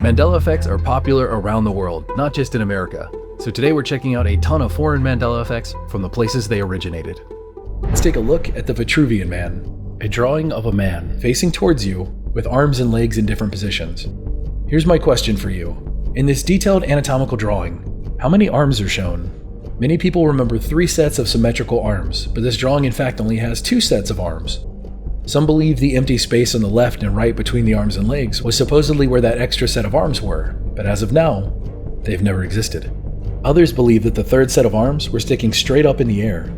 Mandela effects are popular around the world, not just in America. So today we're checking out a ton of foreign Mandela effects from the places they originated. Let's take a look at the Vitruvian Man, a drawing of a man facing towards you with arms and legs in different positions. Here's my question for you. In this detailed anatomical drawing, how many arms are shown? Many people remember 3 sets of symmetrical arms, but this drawing in fact only has 2 sets of arms. Some believe the empty space on the left and right between the arms and legs was supposedly where that extra set of arms were, but as of now, they've never existed. Others believe that the 3rd set of arms were sticking straight up in the air.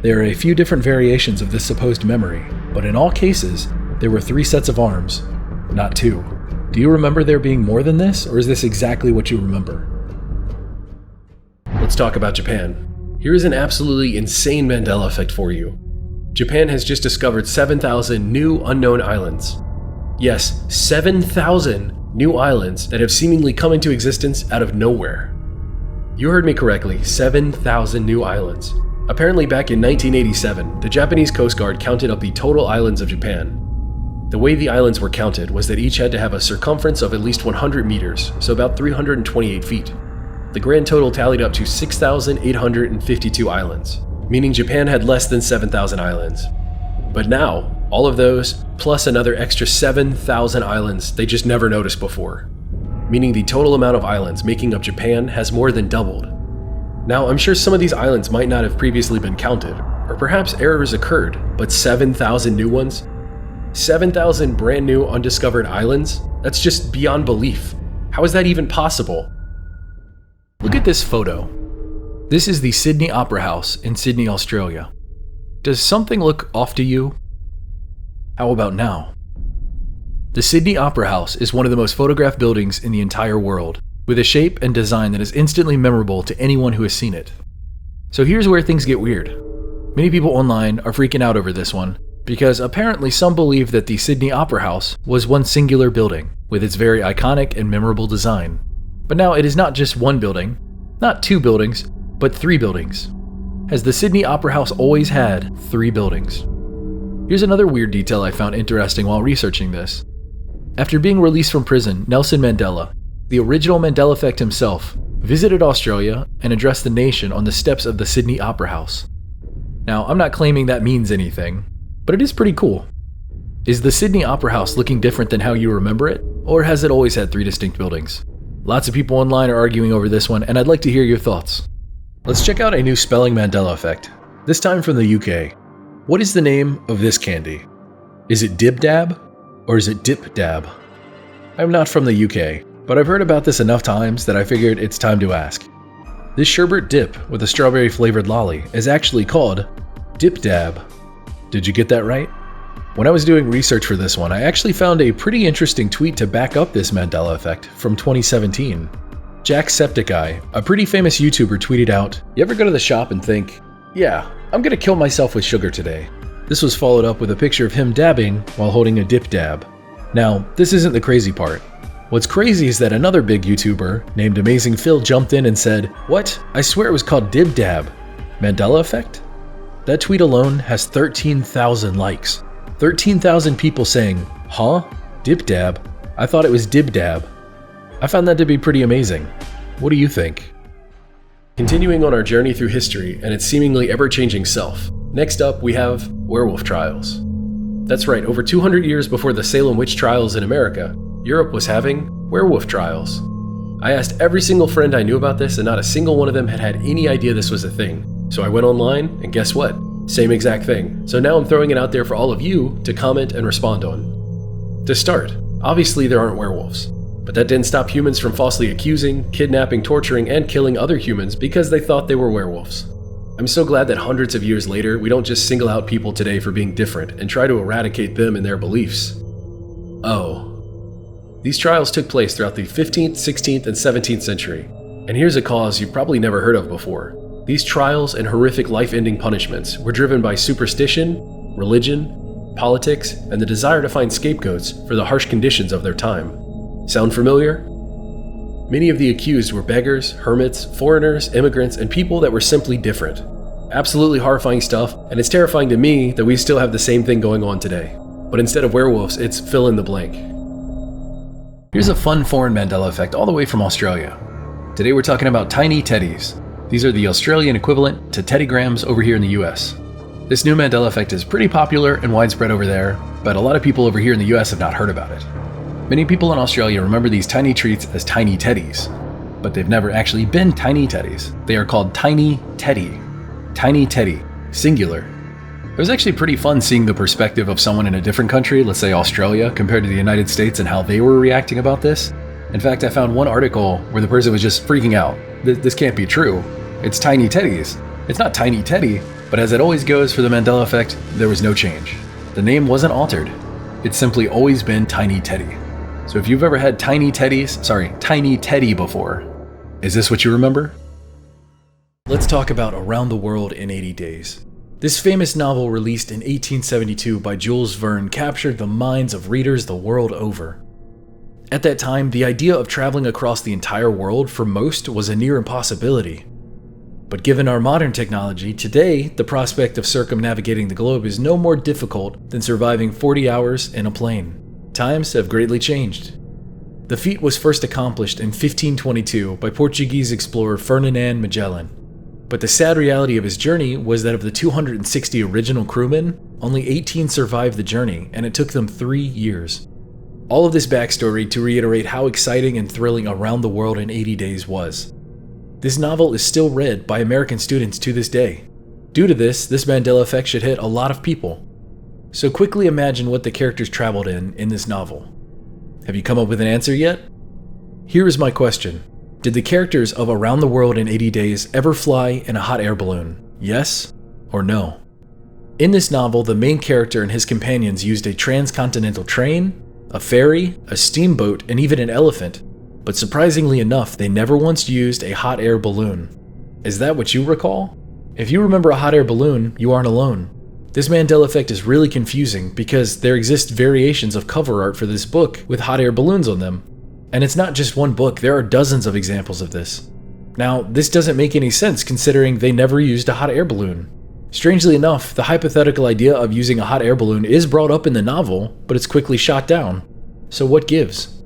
There are a few different variations of this supposed memory, but in all cases, there were 3 sets of arms, not 2. Do you remember there being more than this, or is this exactly what you remember? Let's talk about Japan. Here is an absolutely insane Mandela effect for you. Japan has just discovered 7,000 new unknown islands. Yes, 7,000 new islands that have seemingly come into existence out of nowhere. You heard me correctly, 7,000 new islands. Apparently back in 1987, the Japanese Coast Guard counted up the total islands of Japan. The way the islands were counted was that each had to have a circumference of at least 100 meters, so about 328 feet. The grand total tallied up to 6,852 islands, meaning Japan had less than 7,000 islands. But now, all of those, plus another extra 7,000 islands they just never noticed before, meaning the total amount of islands making up Japan has more than doubled. Now, I'm sure some of these islands might not have previously been counted, or perhaps errors occurred, but 7,000 new ones? 7,000 brand new undiscovered islands? That's just beyond belief. How is that even possible? Look at this photo. This is the Sydney Opera House in Sydney, Australia. Does something look off to you? How about now? The Sydney Opera House is one of the most photographed buildings in the entire world, with a shape and design that is instantly memorable to anyone who has seen it. So here's where things get weird. Many people online are freaking out over this one, because apparently some believe that the Sydney Opera House was one singular building, with its very iconic and memorable design. But now it is not just one building, not 2 buildings, but 3 buildings. Has the Sydney Opera House always had 3 buildings? Here's another weird detail I found interesting while researching this. After being released from prison, Nelson Mandela, the original Mandela effect himself, visited Australia and addressed the nation on the steps of the Sydney Opera House. Now, I'm not claiming that means anything, but it is pretty cool. Is the Sydney Opera House looking different than how you remember it, or has it always had 3 distinct buildings? Lots of people online are arguing over this one, and I'd like to hear your thoughts. Let's check out a new spelling Mandela effect, this time from the UK. What is the name of this candy? Is it Dib Dab, or is it Dip Dab? I'm not from the UK, but I've heard about this enough times that I figured it's time to ask. This sherbet dip with a strawberry flavored lolly is actually called Dip Dab. Did you get that right? When I was doing research for this one, I actually found a pretty interesting tweet to back up this Mandela effect from 2017. Jacksepticeye, a pretty famous YouTuber, tweeted out, "You ever go to the shop and think, yeah, I'm gonna kill myself with sugar today?" This was followed up with a picture of him dabbing while holding a dip dab. Now, this isn't the crazy part. What's crazy is that another big YouTuber named Amazing Phil jumped in and said, "What? I swear it was called Dib Dab. Mandela effect?" That tweet alone has 13,000 likes. 13,000 people saying, "Huh? Dip Dab? I thought it was Dib Dab." I found that to be pretty amazing. What do you think? Continuing on our journey through history and its seemingly ever-changing self, next up we have werewolf trials. That's right, over 200 years before the Salem witch trials in America, Europe was having werewolf trials. I asked every single friend I knew about this, and not a single one of them had had any idea this was a thing. So I went online, and guess what? Same exact thing. So now I'm throwing it out there for all of you to comment and respond on. To start, obviously there aren't werewolves. But that didn't stop humans from falsely accusing, kidnapping, torturing, and killing other humans because they thought they were werewolves. I'm so glad that hundreds of years later, we don't just single out people today for being different and try to eradicate them and their beliefs. Oh. These trials took place throughout the 15th, 16th, and 17th century. And here's a cause you've probably never heard of before. These trials and horrific life-ending punishments were driven by superstition, religion, politics, and the desire to find scapegoats for the harsh conditions of their time. Sound familiar? Many of the accused were beggars, hermits, foreigners, immigrants, and people that were simply different. Absolutely horrifying stuff, and it's terrifying to me that we still have the same thing going on today. But instead of werewolves, it's fill in the blank. Here's a fun foreign Mandela effect all the way from Australia. Today we're talking about tiny teddies. These are the Australian equivalent to teddygrams over here in the US. This new Mandela effect is pretty popular and widespread over there, but a lot of people over here in the US have not heard about it. Many people in Australia remember these tiny treats as tiny teddies, but they've never actually been tiny teddies. They are called tiny teddy. Tiny teddy, singular. It was actually pretty fun seeing the perspective of someone in a different country, let's say Australia, compared to the United States and how they were reacting about this. In fact, I found one article where the person was just freaking out. This can't be true. It's tiny teddies. It's not tiny teddy, but as it always goes for the Mandela effect, there was no change. The name wasn't altered. It's simply always been tiny teddy. So if you've ever had tiny teddy before, is this what you remember? Let's talk about Around the World in 80 Days. This famous novel, released in 1872 by Jules Verne, captured the minds of readers the world over. At that time, the idea of traveling across the entire world for most was a near impossibility. But given our modern technology, today the prospect of circumnavigating the globe is no more difficult than surviving 40 hours in a plane. Times have greatly changed. The feat was first accomplished in 1522 by Portuguese explorer Ferdinand Magellan. But the sad reality of his journey was that of the 260 original crewmen, only 18 survived the journey, and it took them 3 years. All of this backstory to reiterate how exciting and thrilling Around the World in 80 Days was. This novel is still read by American students to this day. Due to this Mandela effect should hit a lot of people. So quickly imagine what the characters traveled in this novel. Have you come up with an answer yet? Here is my question. Did the characters of Around the World in 80 Days ever fly in a hot air balloon? Yes or no? In this novel, the main character and his companions used a transcontinental train, a ferry, a steamboat, and even an elephant. But surprisingly enough, they never once used a hot air balloon. Is that what you recall? If you remember a hot air balloon, you aren't alone. This Mandela effect is really confusing because there exist variations of cover art for this book with hot air balloons on them. And it's not just one book, there are dozens of examples of this. Now, this doesn't make any sense considering they never used a hot air balloon. Strangely enough, the hypothetical idea of using a hot air balloon is brought up in the novel, but it's quickly shot down. So what gives?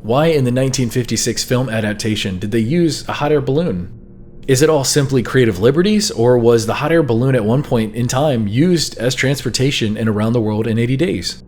Why in the 1956 film adaptation did they use a hot air balloon? Is it all simply creative liberties, or was the hot air balloon at one point in time used as transportation in Around the World in 80 Days?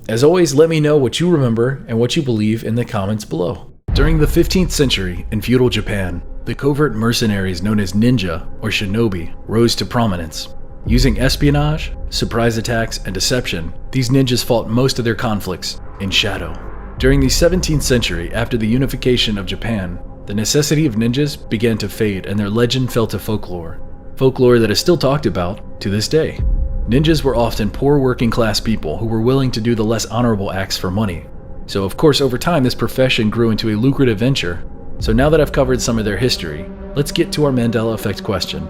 As always, let me know what you remember and what you believe in the comments below. During the 15th century in feudal Japan, the covert mercenaries known as ninja or shinobi rose to prominence. Using espionage, surprise attacks, and deception, these ninjas fought most of their conflicts in shadow. During the 17th century, after the unification of Japan, the necessity of ninjas began to fade and their legend fell to folklore. Folklore that is still talked about to this day. Ninjas were often poor working class people who were willing to do the less honorable acts for money. So of course over time this profession grew into a lucrative venture. So now that I've covered some of their history, let's get to our Mandela effect question.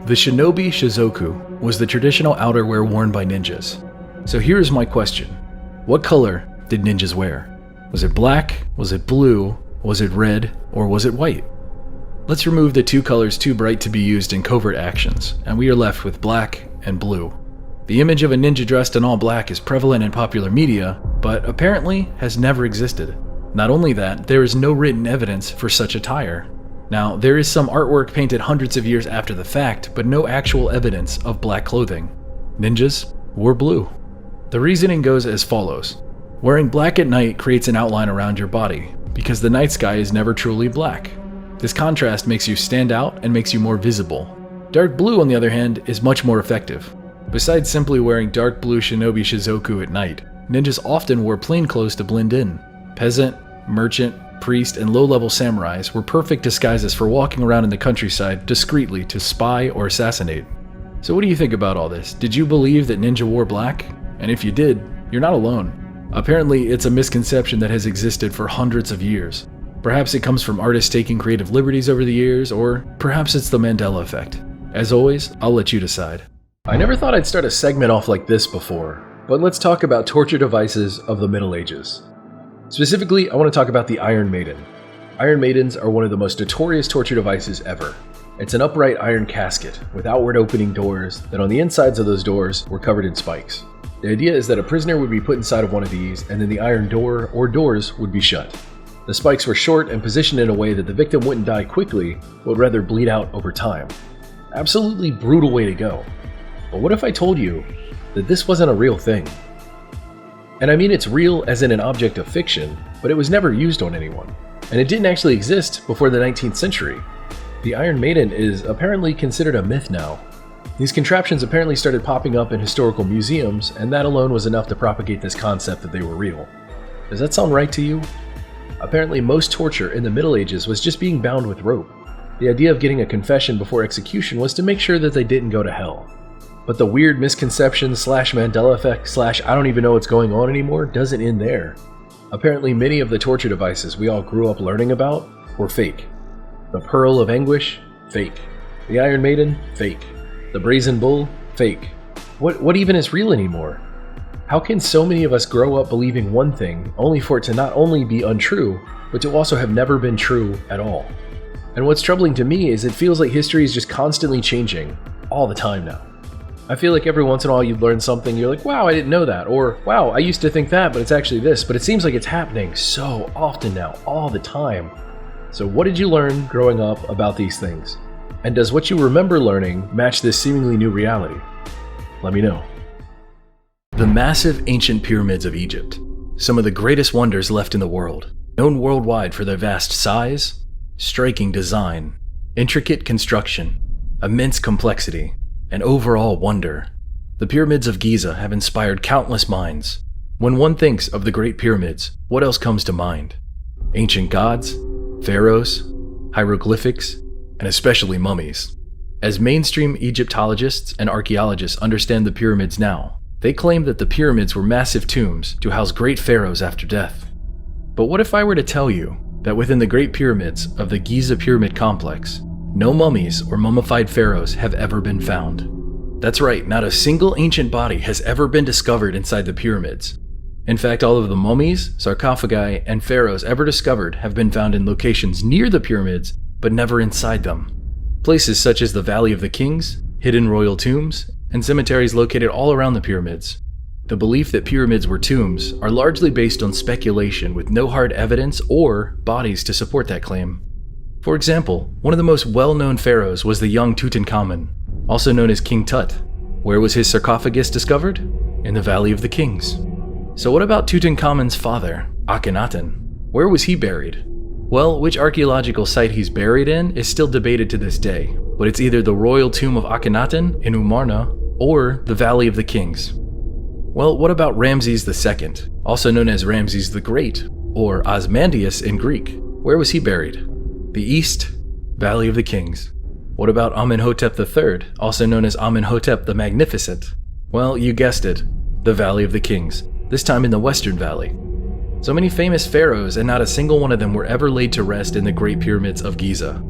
The shinobi shizoku was the traditional outerwear worn by ninjas. So here is my question. What color did ninjas wear? Was it black? Was it blue? Was it red? Or was it white? Let's remove the two colors too bright to be used in covert actions, and we are left with black and blue. The image of a ninja dressed in all black is prevalent in popular media, but apparently has never existed. Not only that, there is no written evidence for such attire. Now, there is some artwork painted hundreds of years after the fact, but no actual evidence of black clothing. Ninjas wore blue. The reasoning goes as follows. Wearing black at night creates an outline around your body, because the night sky is never truly black. This contrast makes you stand out and makes you more visible. Dark blue, on the other hand, is much more effective. Besides simply wearing dark blue shinobi shizoku at night, ninjas often wore plain clothes to blend in. Peasant, merchant, priest, and low-level samurais were perfect disguises for walking around in the countryside discreetly to spy or assassinate. So what do you think about all this? Did you believe that ninja wore black? And if you did, you're not alone. Apparently, it's a misconception that has existed for hundreds of years. Perhaps it comes from artists taking creative liberties over the years, or perhaps it's the Mandela effect. As always, I'll let you decide. I never thought I'd start a segment off like this before, but let's talk about torture devices of the Middle Ages. Specifically, I want to talk about the Iron Maiden. Iron Maidens are one of the most notorious torture devices ever. It's an upright iron casket with outward opening doors that on the insides of those doors were covered in spikes. The idea is that a prisoner would be put inside of one of these, and then the iron door or doors would be shut. The spikes were short and positioned in a way that the victim wouldn't die quickly, but would rather bleed out over time. Absolutely brutal way to go. But what if I told you that this wasn't a real thing? And I mean it's real as in an object of fiction, but it was never used on anyone. And it didn't actually exist before the 19th century. The Iron Maiden is apparently considered a myth now. These contraptions apparently started popping up in historical museums, and that alone was enough to propagate this concept that they were real. Does that sound right to you? Apparently most torture in the Middle Ages was just being bound with rope. The idea of getting a confession before execution was to make sure that they didn't go to hell. But the weird misconception / Mandela effect / I don't even know what's going on anymore doesn't end there. Apparently many of the torture devices we all grew up learning about were fake. The Pearl of Anguish? Fake. The Iron Maiden? Fake. The Brazen Bull? Fake. What even is real anymore? How can so many of us grow up believing one thing, only for it to not only be untrue, but to also have never been true at all? And what's troubling to me is it feels like history is just constantly changing, all the time now. I feel like every once in a while you learn something, you're like, wow, I didn't know that, or wow, I used to think that, but it's actually this, but it seems like it's happening so often now, all the time. So what did you learn growing up about these things? And does what you remember learning match this seemingly new reality? Let me know. The massive ancient pyramids of Egypt, some of the greatest wonders left in the world, known worldwide for their vast size, striking design, intricate construction, immense complexity, and overall wonder. The pyramids of Giza have inspired countless minds. When one thinks of the Great Pyramids, what else comes to mind? Ancient gods, pharaohs, hieroglyphics, and especially mummies. As mainstream Egyptologists and archaeologists understand the pyramids now, they claim that the pyramids were massive tombs to house great pharaohs after death. But what if I were to tell you that within the Great Pyramids of the Giza Pyramid Complex, no mummies or mummified pharaohs have ever been found? That's right, not a single ancient body has ever been discovered inside the pyramids. In fact, all of the mummies, sarcophagi, and pharaohs ever discovered have been found in locations near the pyramids, but never inside them. Places such as the Valley of the Kings, hidden royal tombs, and cemeteries located all around the pyramids. The belief that pyramids were tombs are largely based on speculation with no hard evidence or bodies to support that claim. For example, one of the most well-known pharaohs was the young Tutankhamun, also known as King Tut. Where was his sarcophagus discovered? In the Valley of the Kings. So what about Tutankhamun's father, Akhenaten? Where was he buried? Well, which archaeological site he's buried in is still debated to this day, but it's either the royal tomb of Akhenaten in Amarna or the Valley of the Kings. Well, what about Ramses II, also known as Ramses the Great, or Osmandius in Greek? Where was he buried? The East, Valley of the Kings. What about Amenhotep III, also known as Amenhotep the Magnificent? Well, you guessed it, the Valley of the Kings, this time in the Western Valley. So many famous pharaohs, and not a single one of them were ever laid to rest in the Great Pyramids of Giza.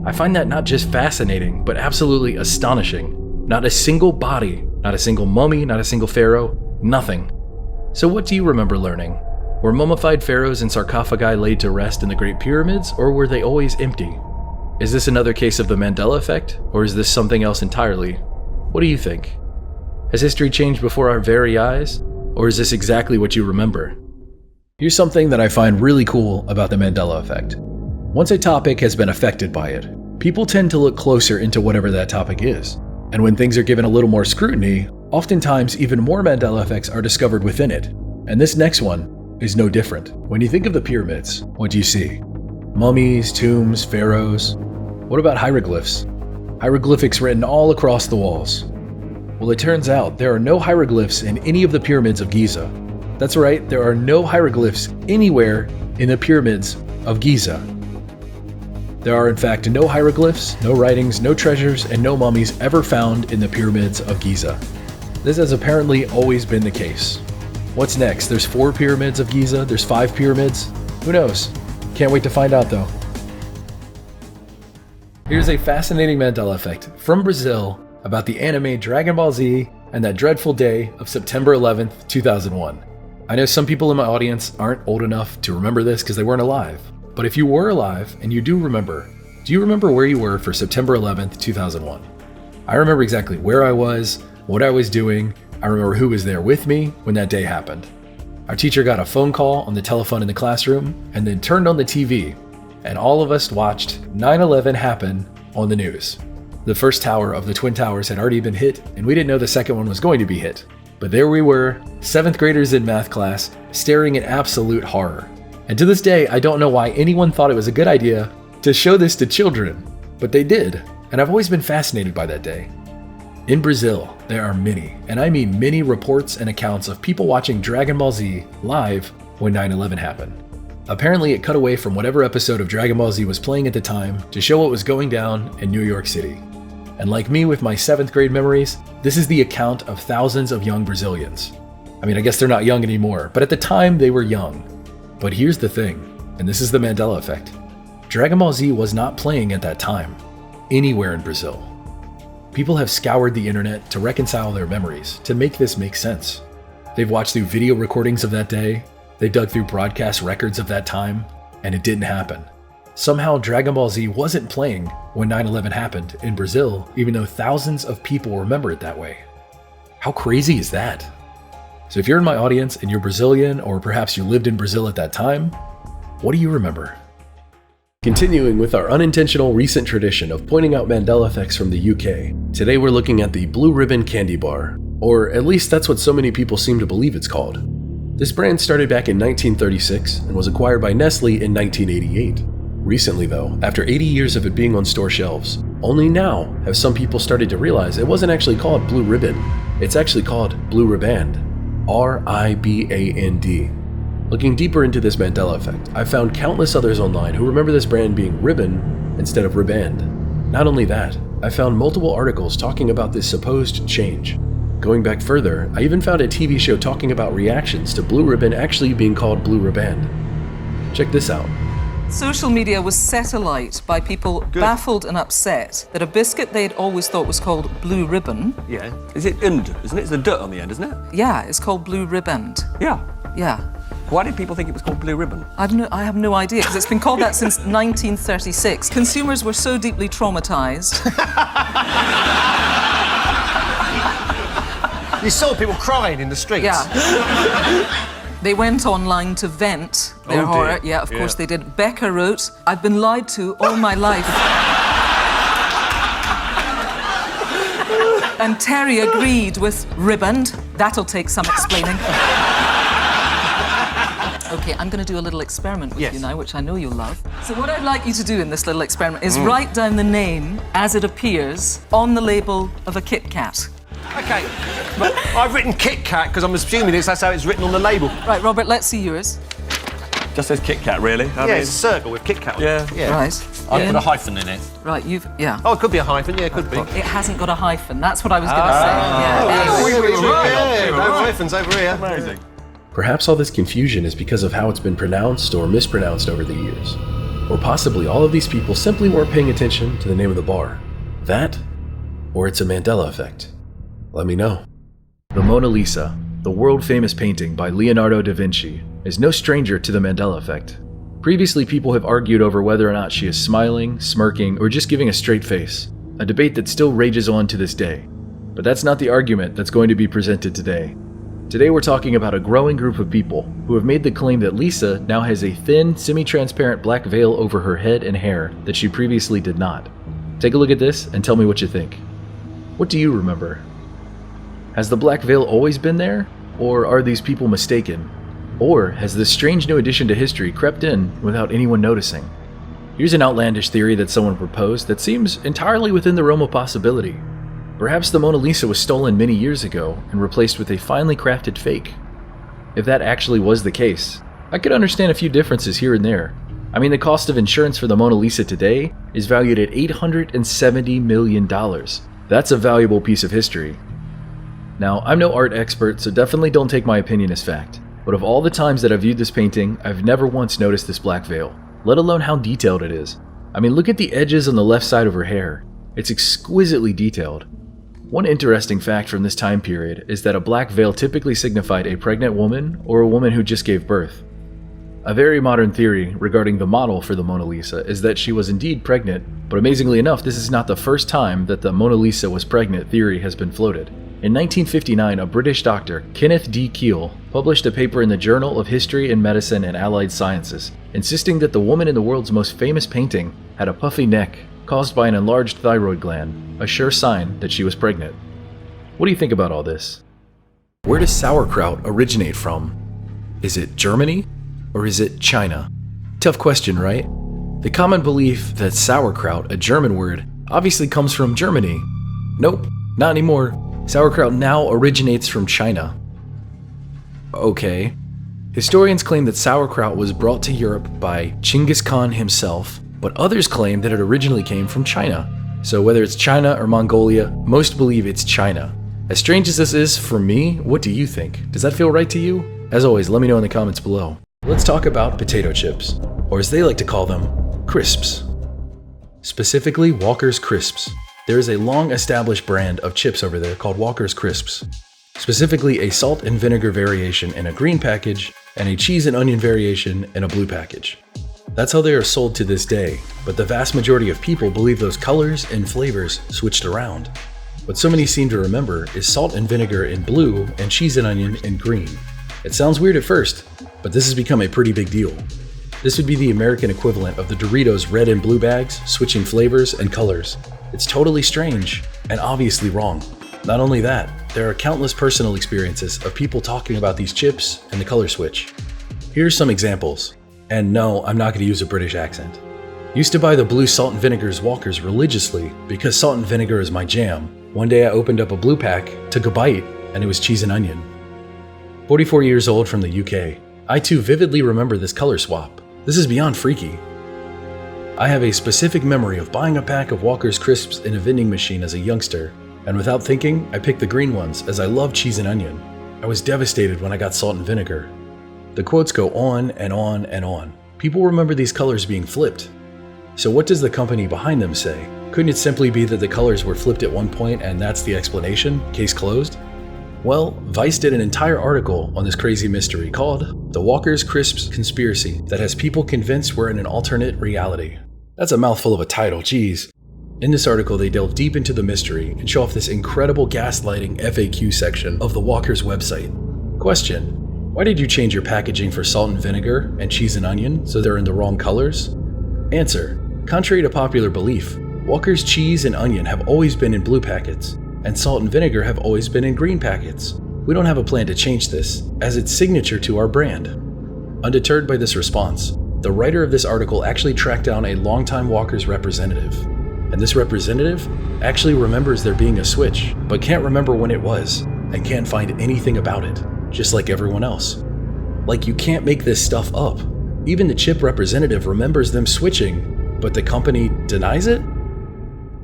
I find that not just fascinating, but absolutely astonishing. Not a single body, not a single mummy, not a single pharaoh, nothing. So what do you remember learning? Were mummified pharaohs and sarcophagi laid to rest in the Great Pyramids, or were they always empty? Is this another case of the Mandela effect, or is this something else entirely? What do you think? Has history changed before our very eyes, or is this exactly what you remember? Here's something that I find really cool about the Mandela effect. Once a topic has been affected by it, people tend to look closer into whatever that topic is. And when things are given a little more scrutiny, oftentimes even more Mandela effects are discovered within it. And this next one is no different. When you think of the pyramids, what do you see? Mummies, tombs, pharaohs. What about hieroglyphs? Hieroglyphics written all across the walls. Well, it turns out there are no hieroglyphs in any of the pyramids of Giza. That's right, there are no hieroglyphs anywhere in the pyramids of Giza. There are in fact no hieroglyphs, no writings, no treasures, and no mummies ever found in the pyramids of Giza. This has apparently always been the case. What's next? There's 4 pyramids of Giza, there's 5 pyramids. Who knows? Can't wait to find out though. Here's a fascinating Mandela effect from Brazil about the anime Dragon Ball Z and that dreadful day of September 11th, 2001. I know some people in my audience aren't old enough to remember this because they weren't alive. But if you were alive and you do you remember where you were for September 11th, 2001? I remember exactly where I was, what I was doing, I remember who was there with me when that day happened. Our teacher got a phone call on the telephone in the classroom and then turned on the TV, and all of us watched 9/11 happen on the news. The first tower of the Twin Towers had already been hit, and we didn't know the second one was going to be hit. But there we were, 7th graders in math class, staring in absolute horror. And to this day, I don't know why anyone thought it was a good idea to show this to children, but they did, and I've always been fascinated by that day. In Brazil, there are many, and I mean many reports and accounts of people watching Dragon Ball Z live when 9/11 happened. Apparently, it cut away from whatever episode of Dragon Ball Z was playing at the time to show what was going down in New York City. And like me with my 7th grade memories, this is the account of thousands of young Brazilians. I mean, I guess they're not young anymore, but at the time they were young. But here's the thing, and this is the Mandela effect. Dragon Ball Z was not playing at that time, anywhere in Brazil. People have scoured the internet to reconcile their memories, to make this make sense. They've watched through video recordings of that day, they dug through broadcast records of that time, and it didn't happen. Somehow Dragon Ball Z wasn't playing when 9/11 happened in Brazil, even though thousands of people remember it that way. How crazy is that? So if you're in my audience and you're Brazilian, or perhaps you lived in Brazil at that time, what do you remember? Continuing with our unintentional recent tradition of pointing out Mandela effects from the UK, today we're looking at the Blue Ribbon candy bar, or at least that's what so many people seem to believe it's called. This brand started back in 1936 and was acquired by Nestle in 1988. Recently though, after 80 years of it being on store shelves, only now have some people started to realize it wasn't actually called Blue Ribbon, it's actually called Blue Riband, R-I-B-A-N-D. Looking deeper into this Mandela effect, I've found countless others online who remember this brand being ribbon instead of riband. Not only that, I found multiple articles talking about this supposed change. Going back further, I even found a TV show talking about reactions to Blue Ribbon actually being called Blue Riband. Check this out. Social media was set alight by people baffled and upset that a biscuit they'd always thought was called Blue Ribbon. Yeah. Is it und, isn't it? It's the dut on the end, isn't it? Yeah, it's called Blue Riband. Yeah. Yeah. Why did people think it was called Blue Ribbon? I have no idea, because it's been called that since 1936. Consumers were so deeply traumatized. You saw people crying in the streets. Yeah. They went online to vent their horror. Yeah, of course they did. Becca wrote, "I've been lied to all my life." And Terry agreed with riband. That'll take some explaining. Okay, I'm going to do a little experiment with you now, which I know you'll love. So what I'd like you to do in this little experiment is write down the name as it appears on the label of a Kit Kat. Okay, but I've written Kit Kat because I'm assuming that's how it's written on the label. Right, Robert, let's see yours. Just says Kit Kat, really? Yeah, it's a circle with Kit Kat on it. Yeah. Right. I've Ian? put a hyphen in it. Right, Oh, it could be a hyphen, yeah, it could be. It hasn't got a hyphen. That's what I was going to say. Yeah. No hyphens over here. Amazing. Perhaps all this confusion is because of how it's been pronounced or mispronounced over the years. Or possibly all of these people simply weren't paying attention to the name of the bar. That, or it's a Mandela effect. Let me know. The Mona Lisa, the world-famous painting by Leonardo da Vinci, is no stranger to the Mandela effect. Previously, people have argued over whether or not she is smiling, smirking, or just giving a straight face, a debate that still rages on to this day. But that's not the argument that's going to be presented today. Today we're talking about a growing group of people who have made the claim that Lisa now has a thin, semi-transparent black veil over her head and hair that she previously did not. Take a look at this and tell me what you think. What do you remember? Has the black veil always been there? Or are these people mistaken? Or has this strange new addition to history crept in without anyone noticing? Here's an outlandish theory that someone proposed that seems entirely within the realm of possibility. Perhaps the Mona Lisa was stolen many years ago and replaced with a finely crafted fake. If that actually was the case, I could understand a few differences here and there. I mean, the cost of insurance for the Mona Lisa today is valued at $870 million. That's a valuable piece of history. Now, I'm no art expert, so definitely don't take my opinion as fact. But of all the times that I've viewed this painting, I've never once noticed this black veil, let alone how detailed it is. I mean, look at the edges on the left side of her hair. It's exquisitely detailed. One interesting fact from this time period is that a black veil typically signified a pregnant woman or a woman who just gave birth. A very modern theory regarding the model for the Mona Lisa is that she was indeed pregnant, but amazingly enough, this is not the first time that the Mona Lisa was pregnant theory has been floated. In 1959, a British doctor, Kenneth D. Keel, published a paper in the Journal of History and Medicine and Allied Sciences, insisting that the woman in the world's most famous painting had a puffy neck caused by an enlarged thyroid gland, a sure sign that she was pregnant. What do you think about all this? Where does sauerkraut originate from? Is it Germany or is it China? Tough question, right? The common belief that sauerkraut, a German word, obviously comes from Germany. Nope, not anymore. Sauerkraut now originates from China. Okay. Historians claim that sauerkraut was brought to Europe by Genghis Khan himself, but others claim that it originally came from China. So whether it's China or Mongolia, most believe it's China. As strange as this is for me, what do you think? Does that feel right to you? As always, let me know in the comments below. Let's talk about potato chips, or as they like to call them, crisps. Specifically, Walker's Crisps. There is a long-established brand of chips over there called Walker's Crisps. Specifically, a salt and vinegar variation in a green package, and a cheese and onion variation in a blue package. That's how they are sold to this day, but the vast majority of people believe those colors and flavors switched around. What so many seem to remember is salt and vinegar in blue and cheese and onion in green. It sounds weird at first, but this has become a pretty big deal. This would be the American equivalent of the Doritos red and blue bags switching flavors and colors. It's totally strange and obviously wrong. Not only that, there are countless personal experiences of people talking about these chips and the color switch. Here's some examples. And no, I'm not going to use a British accent. Used to buy the blue salt and vinegars Walkers religiously because salt and vinegar is my jam. One day I opened up a blue pack, took a bite, and it was cheese and onion. 44 years old from the UK. I too vividly remember this color swap. This is beyond freaky. I have a specific memory of buying a pack of Walker's Crisps in a vending machine as a youngster, and without thinking, I picked the green ones as I love cheese and onion. I was devastated when I got salt and vinegar. The quotes go on and on and on. People remember these colors being flipped. So what does the company behind them say? Couldn't it simply be that the colors were flipped at one point and that's the explanation? Case closed? Well, Vice did an entire article on this crazy mystery called The Walker's Crisps Conspiracy that has people convinced we're in an alternate reality. That's a mouthful of a title, geez. In this article, they delve deep into the mystery and show off this incredible gaslighting FAQ section of the Walker's website. Question: why did you change your packaging for salt and vinegar and cheese and onion so they're in the wrong colors? Answer: contrary to popular belief, Walker's cheese and onion have always been in blue packets, and salt and vinegar have always been in green packets. We don't have a plan to change this, as it's signature to our brand. Undeterred by this response, the writer of this article actually tracked down a longtime Walker's representative. And this representative actually remembers there being a switch, but can't remember when it was, and can't find anything about it, just like everyone else. Like, you can't make this stuff up. Even the chip representative remembers them switching, but the company denies it?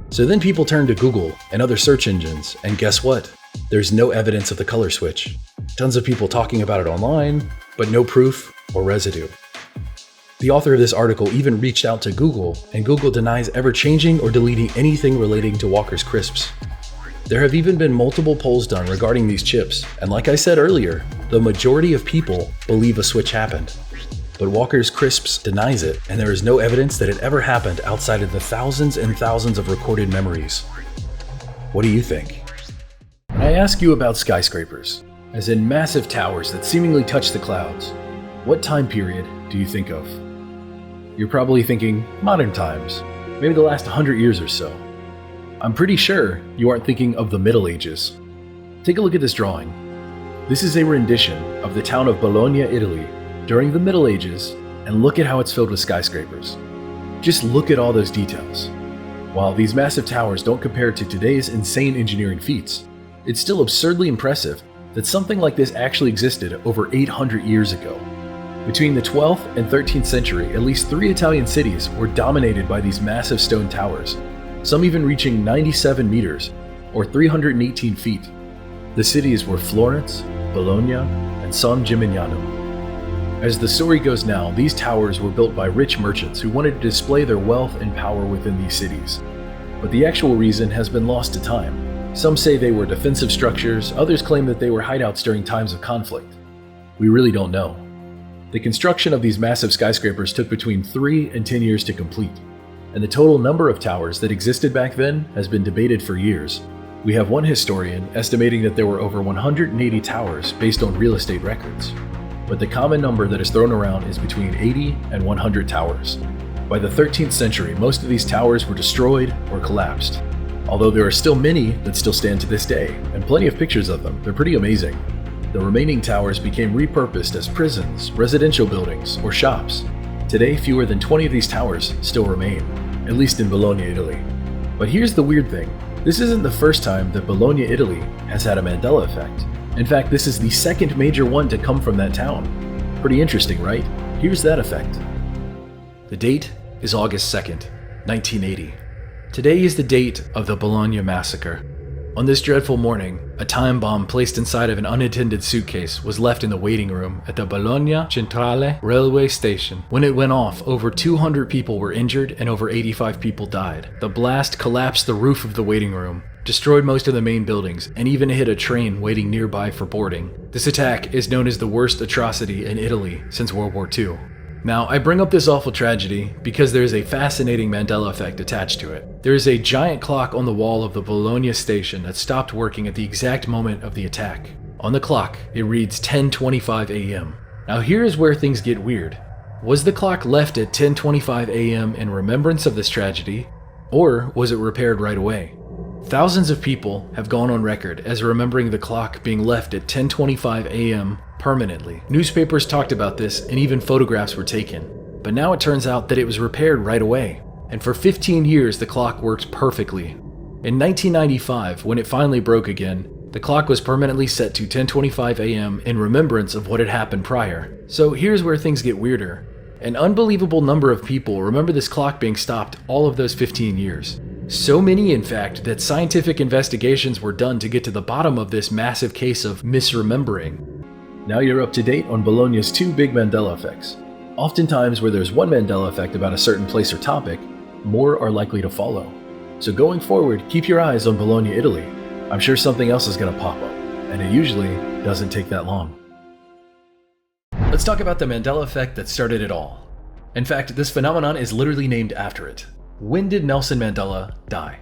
So then people turn to Google and other search engines, and guess what? There's no evidence of the color switch. Tons of people talking about it online, but no proof or residue. The author of this article even reached out to Google, and Google denies ever changing or deleting anything relating to Walker's Crisps. There have even been multiple polls done regarding these chips, and like I said earlier, the majority of people believe a switch happened. But Walker's Crisps denies it, and there is no evidence that it ever happened outside of the thousands and thousands of recorded memories. What do you think? When I ask you about skyscrapers, as in massive towers that seemingly touch the clouds, what time period do you think of? You're probably thinking modern times, maybe the last 100 years or so. I'm pretty sure you aren't thinking of the Middle Ages. Take a look at this drawing. This is a rendition of the town of Bologna, Italy, during the Middle Ages, and look at how it's filled with skyscrapers. Just look at all those details. While these massive towers don't compare to today's insane engineering feats, it's still absurdly impressive that something like this actually existed over 800 years ago. Between the 12th and 13th century, at least 3 Italian cities were dominated by these massive stone towers, some even reaching 97 meters, or 318 feet. The cities were Florence, Bologna, and San Gimignano. As the story goes now, these towers were built by rich merchants who wanted to display their wealth and power within these cities. But the actual reason has been lost to time. Some say they were defensive structures, others claim that they were hideouts during times of conflict. We really don't know. The construction of these massive skyscrapers took between 3 and 10 years to complete, and the total number of towers that existed back then has been debated for years. We have one historian estimating that there were over 180 towers based on real estate records. But the common number that is thrown around is between 80 and 100 towers. By the 13th century, most of these towers were destroyed or collapsed. Although there are still many that still stand to this day, and plenty of pictures of them. They're pretty amazing. The remaining towers became repurposed as prisons, residential buildings, or shops. Today, fewer than 20 of these towers still remain, at least in Bologna, Italy. But here's the weird thing. This isn't the first time that Bologna, Italy has had a Mandela effect. In fact, this is the second major one to come from that town. Pretty interesting, right? Here's that effect. The date is August 2nd, 1980. Today is the date of the Bologna massacre. On this dreadful morning, a time bomb placed inside of an unattended suitcase was left in the waiting room at the Bologna Centrale railway station. When it went off, over 200 people were injured and over 85 people died. The blast collapsed the roof of the waiting room, destroyed most of the main buildings, and even hit a train waiting nearby for boarding. This attack is known as the worst atrocity in Italy since World War II. Now, I bring up this awful tragedy because there is a fascinating Mandela effect attached to it. There is a giant clock on the wall of the Bologna station that stopped working at the exact moment of the attack. On the clock, it reads 10:25 a.m. Now here is where things get weird. Was the clock left at 10:25 a.m. in remembrance of this tragedy, or was it repaired right away? Thousands of people have gone on record as remembering the clock being left at 10:25 a.m. permanently. Newspapers talked about this and even photographs were taken. But now it turns out that it was repaired right away. And for 15 years the clock worked perfectly. In 1995, when it finally broke again, the clock was permanently set to 10:25 a.m. in remembrance of what had happened prior. So here's where things get weirder. An unbelievable number of people remember this clock being stopped all of those 15 years. So many, in fact, that scientific investigations were done to get to the bottom of this massive case of misremembering. Now you're up to date on Bologna's two big Mandela effects. Oftentimes, where there's one Mandela effect about a certain place or topic, more are likely to follow. So going forward, keep your eyes on Bologna, Italy. I'm sure something else is going to pop up, and it usually doesn't take that long. Let's talk about the Mandela effect that started it all. In fact, this phenomenon is literally named after it. When did Nelson Mandela die?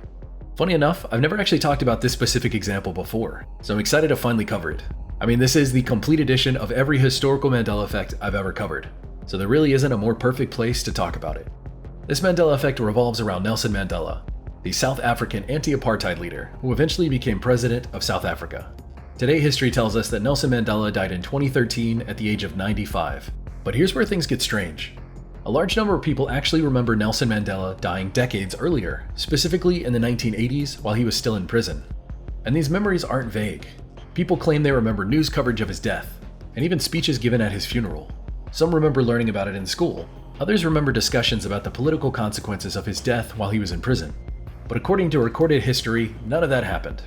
Funny enough, I've never actually talked about this specific example before, so I'm excited to finally cover it. I mean, this is the complete edition of every historical Mandela effect I've ever covered, so there really isn't a more perfect place to talk about it. This Mandela effect revolves around Nelson Mandela, the South African anti-apartheid leader who eventually became president of South Africa. Today, history tells us that Nelson Mandela died in 2013 at the age of 95. But here's where things get strange. A large number of people actually remember Nelson Mandela dying decades earlier, specifically in the 1980s while he was still in prison. And these memories aren't vague. People claim they remember news coverage of his death, and even speeches given at his funeral. Some remember learning about it in school. Others remember discussions about the political consequences of his death while he was in prison. But according to recorded history, none of that happened.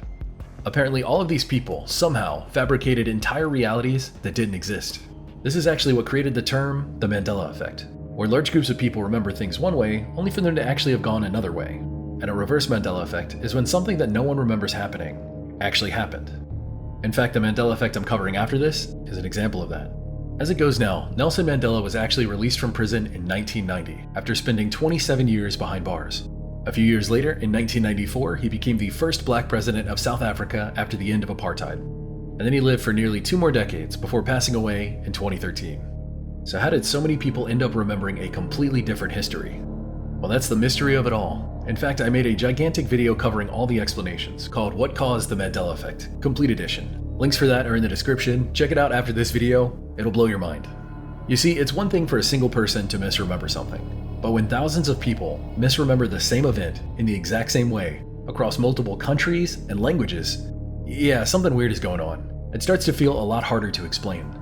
Apparently, all of these people somehow fabricated entire realities that didn't exist. This is actually what created the term the Mandela effect, where large groups of people remember things one way, only for them to actually have gone another way. And a reverse Mandela effect is when something that no one remembers happening actually happened. In fact, the Mandela effect I'm covering after this is an example of that. As it goes now, Nelson Mandela was actually released from prison in 1990, after spending 27 years behind bars. A few years later, in 1994, he became the first black president of South Africa after the end of apartheid. And then he lived for nearly 2 more decades before passing away in 2013. So how did so many people end up remembering a completely different history? Well, that's the mystery of it all. In fact, I made a gigantic video covering all the explanations, called What Caused the Mandela Effect, Complete Edition. Links for that are in the description. Check it out after this video. It'll blow your mind. You see, it's one thing for a single person to misremember something. But when thousands of people misremember the same event in the exact same way, across multiple countries and languages, yeah, something weird is going on. It starts to feel a lot harder to explain.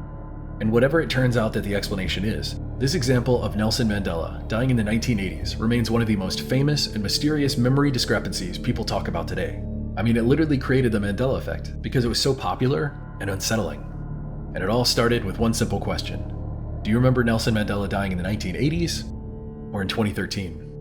And whatever it turns out that the explanation is, this example of Nelson Mandela dying in the 1980s remains one of the most famous and mysterious memory discrepancies people talk about today. I mean, it literally created the Mandela effect because it was so popular and unsettling. And it all started with one simple question. Do you remember Nelson Mandela dying in the 1980s or in 2013?